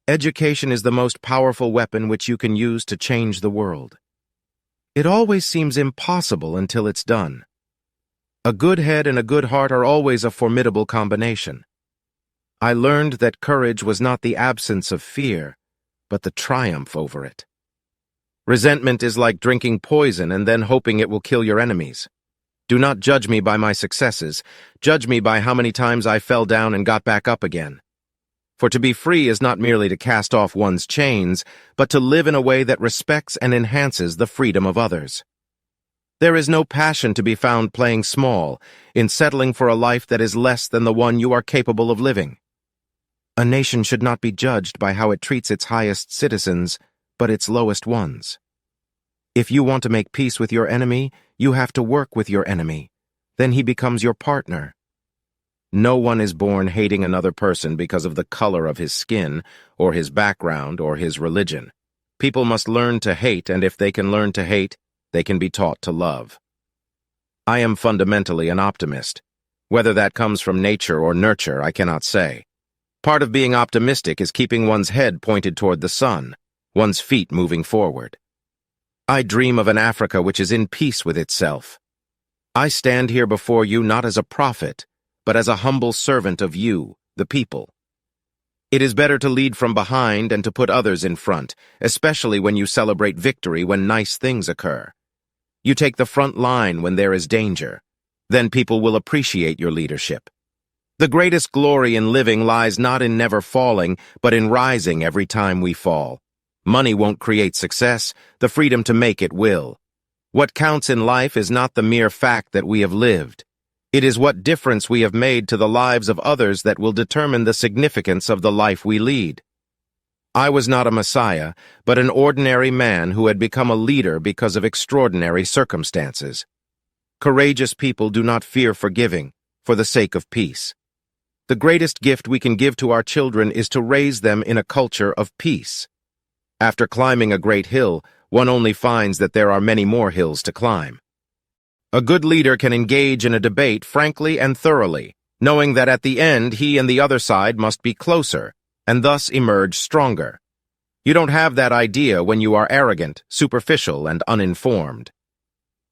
Education is the most powerful weapon which you can use to change the world. It always seems impossible until it's done. A good head and a good heart are always a formidable combination. I learned that courage was not the absence of fear, but the triumph over it. Resentment is like drinking poison and then hoping it will kill your enemies. Do not judge me by my successes. Judge me by how many times I fell down and got back up again. For to be free is not merely to cast off one's chains, but to live in a way that respects and enhances the freedom of others. There is no passion to be found playing small, in settling for a life that is less than the one you are capable of living. A nation should not be judged by how it treats its highest citizens, but its lowest ones. If you want to make peace with your enemy, you have to work with your enemy. Then he becomes your partner. No one is born hating another person because of the color of his skin, or his background, or his religion. People must learn to hate, and if they can learn to hate, they can be taught to love. I am fundamentally an optimist. Whether that comes from nature or nurture, I cannot say. Part of being optimistic is keeping one's head pointed toward the sun, one's feet moving forward. I dream of an Africa which is in peace with itself. I stand here before you not as a prophet, but as a humble servant of you, the people. It is better to lead from behind and to put others in front, especially when you celebrate victory when nice things occur. You take the front line when there is danger. Then people will appreciate your leadership. The greatest glory in living lies not in never falling, but in rising every time we fall. Money won't create success, the freedom to make it will. What counts in life is not the mere fact that we have lived. It is what difference we have made to the lives of others that will determine the significance of the life we lead. I was not a messiah, but an ordinary man who had become a leader because of extraordinary circumstances. Courageous people do not fear forgiving, for the sake of peace. The greatest gift we can give to our children is to raise them in a culture of peace. After climbing a great hill, one only finds that there are many more hills to climb. A good leader can engage in a debate frankly and thoroughly, knowing that at the end he and the other side must be closer, and thus emerge stronger. You don't have that idea when you are arrogant, superficial, and uninformed.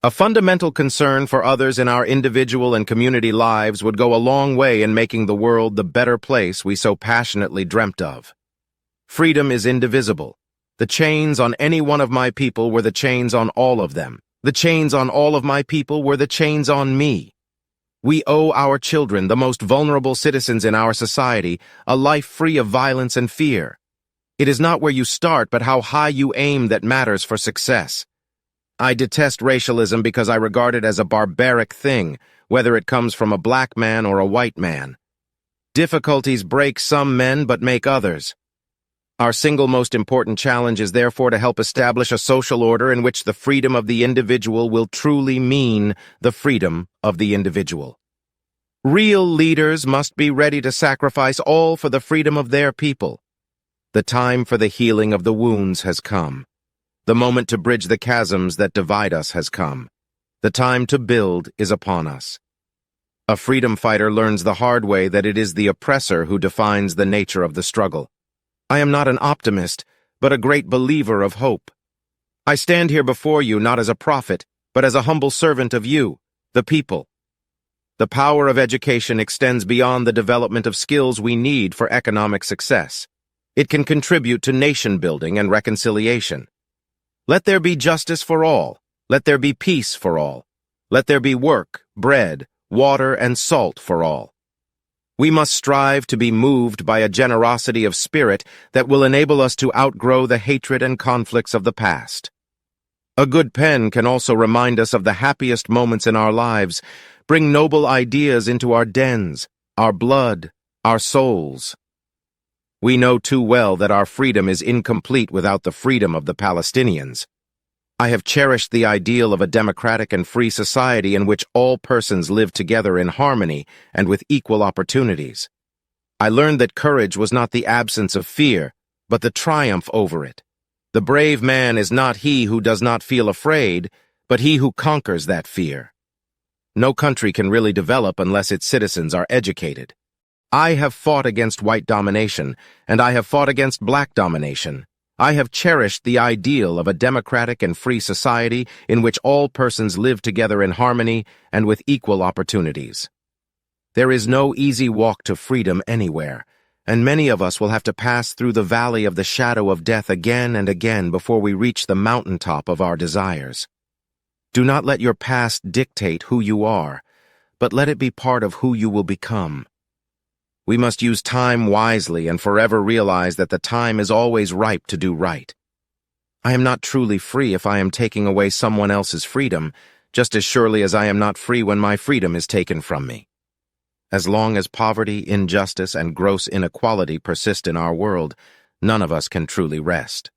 A fundamental concern for others in our individual and community lives would go a long way in making the world the better place we so passionately dreamt of. Freedom is indivisible. The chains on any one of my people were the chains on all of them. The chains on all of my people were the chains on me. We owe our children, the most vulnerable citizens in our society, a life free of violence and fear. It is not where you start, but how high you aim that matters for success. I detest racialism because I regard it as a barbaric thing, whether it comes from a black man or a white man. Difficulties break some men but make others. Our single most important challenge is therefore to help establish a social order in which the freedom of the individual will truly mean the freedom of the individual. Real leaders must be ready to sacrifice all for the freedom of their people. The time for the healing of the wounds has come. The moment to bridge the chasms that divide us has come. The time to build is upon us. A freedom fighter learns the hard way that it is the oppressor who defines the nature of the struggle. I am not an optimist, but a great believer of hope. I stand here before you not as a prophet, but as a humble servant of you, the people. The power of education extends beyond the development of skills we need for economic success. It can contribute to nation building and reconciliation. Let there be justice for all. Let there be peace for all. Let there be work, bread, water, and salt for all. We must strive to be moved by a generosity of spirit that will enable us to outgrow the hatred and conflicts of the past. A good pen can also remind us of the happiest moments in our lives, bring noble ideas into our dens, our blood, our souls. We know too well that our freedom is incomplete without the freedom of the Palestinians. I have cherished the ideal of a democratic and free society in which all persons live together in harmony and with equal opportunities. I learned that courage was not the absence of fear, but the triumph over it. The brave man is not he who does not feel afraid, but he who conquers that fear. No country can really develop unless its citizens are educated. I have fought against white domination, and I have fought against black domination. I have cherished the ideal of a democratic and free society in which all persons live together in harmony and with equal opportunities. There is no easy walk to freedom anywhere, and many of us will have to pass through the valley of the shadow of death again and again before we reach the mountaintop of our desires. Do not let your past dictate who you are, but let it be part of who you will become. We must use time wisely and forever realize that the time is always ripe to do right. I am not truly free if I am taking away someone else's freedom, just as surely as I am not free when my freedom is taken from me. As long as poverty, injustice, and gross inequality persist in our world, none of us can truly rest.